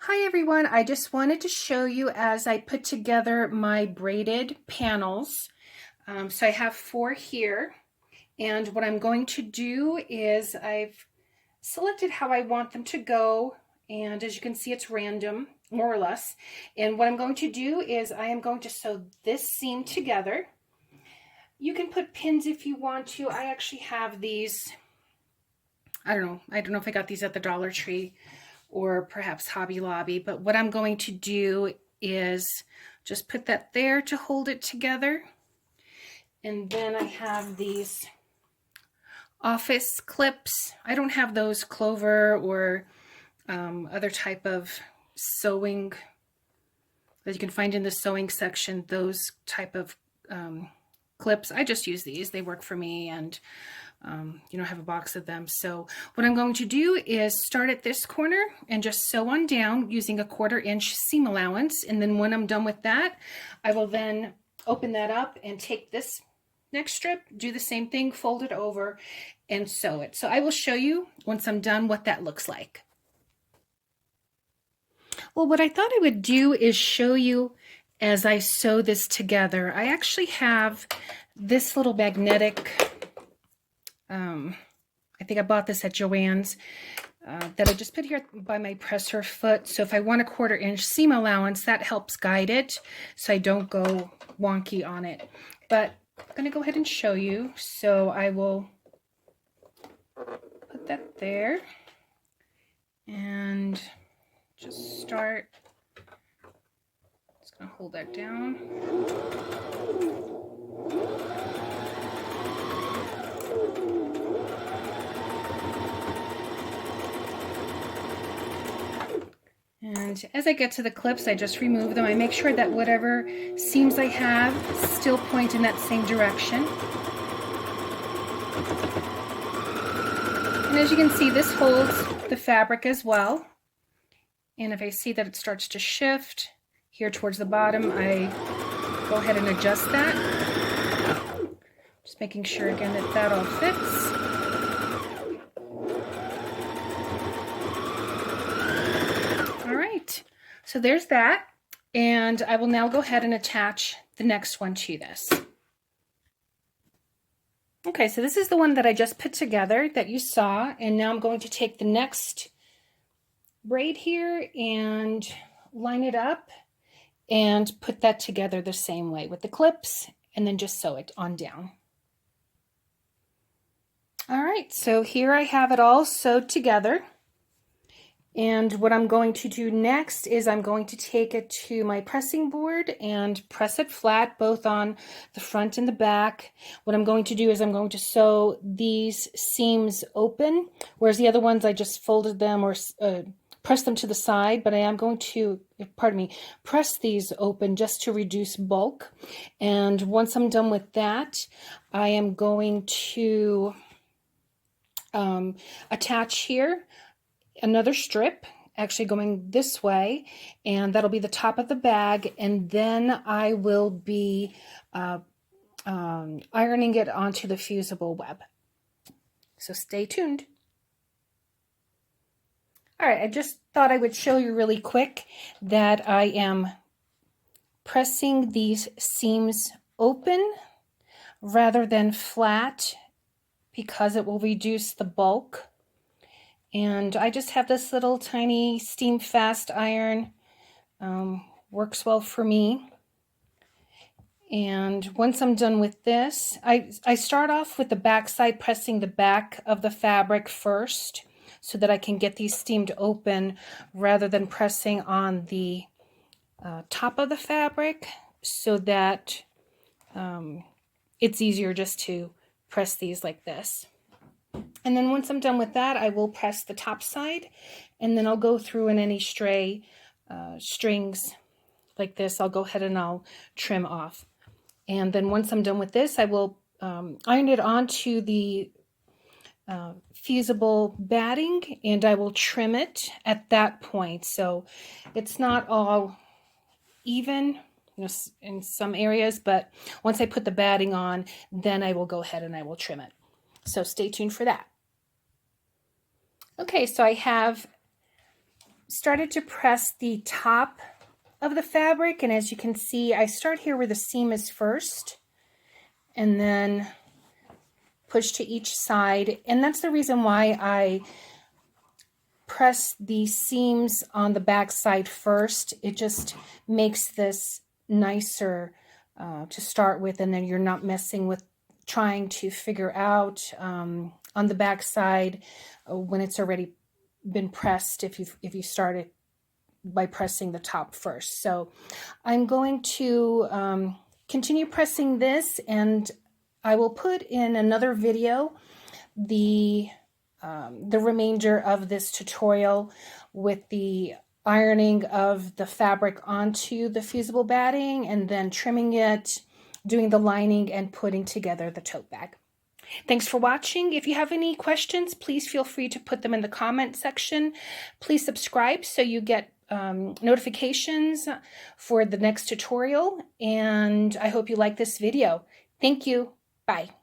Hi everyone, I just wanted to show you as I put together my braided panels. So I have 4 here, and what I'm going to do is I've selected how I want them to go, and as you can see it's random, more or less. And what I'm going to do is I am going to sew this seam together. You can put pins if you want to. I actually have these, I don't know if I got these at the Dollar Tree or perhaps Hobby Lobby, but what I'm going to do is just put that there to hold it together. And then I have these office clips. I don't have those clover or other type of sewing that you can find in the sewing section, those type of clips. I just use these. They work for me, and I have a box of them. So what I'm going to do is start at this corner and just sew on down using a 1/4 inch seam allowance. And then when I'm done with that, I will then open that up and take this next strip, do the same thing, fold it over and sew it. So I will show you once I'm done what that looks like. Well, what I thought I would do is show you as I sew this together. I actually have this little magnetic, I think I bought this at Joann's, that I just put here by my presser foot. So if I want a 1/4 inch seam allowance, that helps guide it so I don't go wonky on it. But I'm going to go ahead and show you. So I will put that there and just start. Just going to hold that down. And as I get to the clips, I just remove them. I make sure that whatever seams I have still point in that same direction. And as you can see, this holds the fabric as well. And if I see that it starts to shift here towards the bottom, I go ahead and adjust that. Just making sure again that that all fits. So there's that, and I will now go ahead and attach the next one to this. Okay, so this is the one that I just put together that you saw, and now I'm going to take the next braid here and line it up and put that together the same way with the clips, and then just sew it on down. All right, so here I have it all sewed together. And what I'm going to do next is I'm going to take it to my pressing board and press it flat, both on the front and the back. What I'm going to do is I'm going to sew these seams open, whereas the other ones I just folded them or press them to the side, but I am going to, press these open just to reduce bulk. And once I'm done with that, I am going to attach here another strip, actually going this way, and that'll be the top of the bag, and then I will be ironing it onto the fusible web. So stay tuned. All right, I just thought I would show you really quick that I am pressing these seams open rather than flat because it will reduce the bulk. And I just have this little tiny steam fast iron, works well for me. And once I'm done with this, I start off with the back side, pressing the back of the fabric first so that I can get these steamed open rather than pressing on the top of the fabric, so that it's easier just to press these like this. And then once I'm done with that, I will press the top side, and then I'll go through in any stray strings like this. I'll go ahead and I'll trim off. And then once I'm done with this, I will iron it onto the fusible batting, and I will trim it at that point. So it's not all even, in some areas, but once I put the batting on, then I will go ahead and I will trim it. So stay tuned for that. Okay, so I have started to press the top of the fabric, and as you can see, I start here where the seam is first and then push to each side, and that's the reason why I press the seams on the back side first. It just makes this nicer to start with, and then you're not messing with trying to figure out on the back side when it's already been pressed if you started by pressing the top first. So I'm going to continue pressing this, and I will put in another video the remainder of this tutorial with the ironing of the fabric onto the fusible batting and then trimming it, doing the lining, and putting together the tote bag. Thanks for watching. If you have any questions, please feel free to put them in the comment section. Please subscribe so you get notifications for the next tutorial, and I hope you like this video. Thank you. Bye.